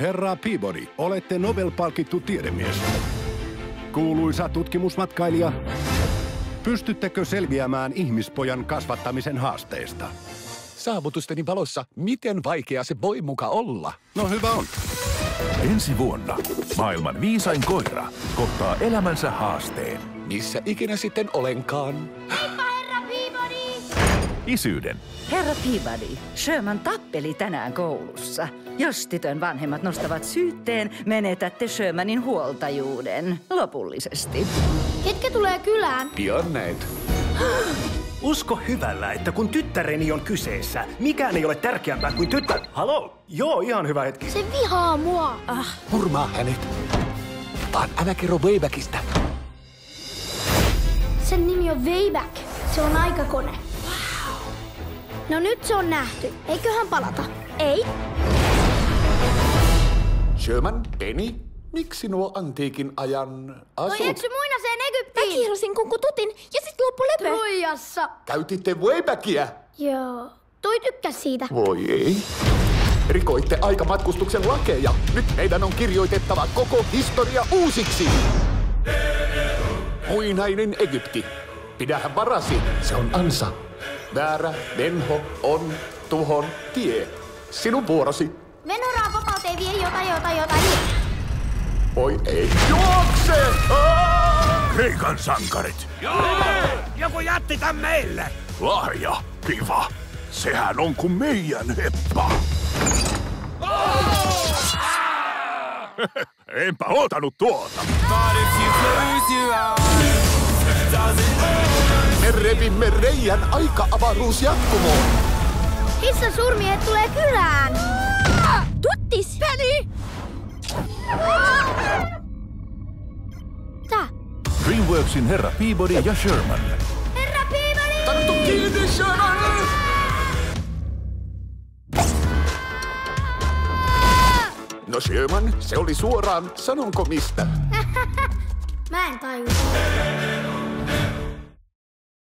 Herra Peabody, olette Nobel-palkittu tiedemies. Kuuluisa tutkimusmatkailija. Pystyttekö selviämään ihmispojan kasvattamisen haasteista? Saavutusteni valossa, miten vaikea se voi muka olla? No hyvä on. Ensi vuonna maailman viisain koira kohtaa elämänsä haasteen. Missä ikinä sitten olenkaan. Heippa, herra Peabody! Isyyden. Herra Peabody, Sherman tappeli tänään koulussa. Jos tytön vanhemmat nostavat syytteen, menetätte Shermanin huoltajuuden. Lopullisesti. Ketkä tulee kylään? Pian näet. Usko hyvällä, että kun tyttäreni on kyseessä, mikään ei ole tärkeämpää kuin tyttär... Haloo? Joo, ihan hyvä hetki. Se vihaa mua. Murmaa hänet. Vaan älä kerro Waybackista. Sen nimi on Wayback. Se on aikakone. Wow. No nyt se on nähty. Eiköhän palata? Ei. Sherman, Penny, miksi nuo antiikin ajan asut? Toi eksy muinaiseen Egyptiin. Mä kiirusin kunkututin ja sit loppu lepö. Troijassa. Käytitte Waybackia? Joo. Toi tykkäs siitä. Voi ei. Rikoitte aikamatkustuksen lakeja. Nyt meidän on kirjoitettava koko historia uusiksi. Muinainen Egypti. Pidähän varasi. Se on ansa. Väärä venho on tuhon tie. Sinun vuorosi. Venoraan vapauteen vie jota. Oi ei. Juokse! Kreikan sankarit. Joku jätti tän meille! Lahja. Kiva. Sehän on kuin meidän heppa. Enpä oottanut tuota. Me revimme reijän aika-avaruusjatkumoon. Hissan suurmiehet tulee kylään. Tuttis! Penny! Tää. DreamWorksin herra Peabody ja Sherman. Herra Peabody! Tarttu kiinni, Sherman! No Sherman, se oli suoraan, sanonko mistä? Mä en tajua.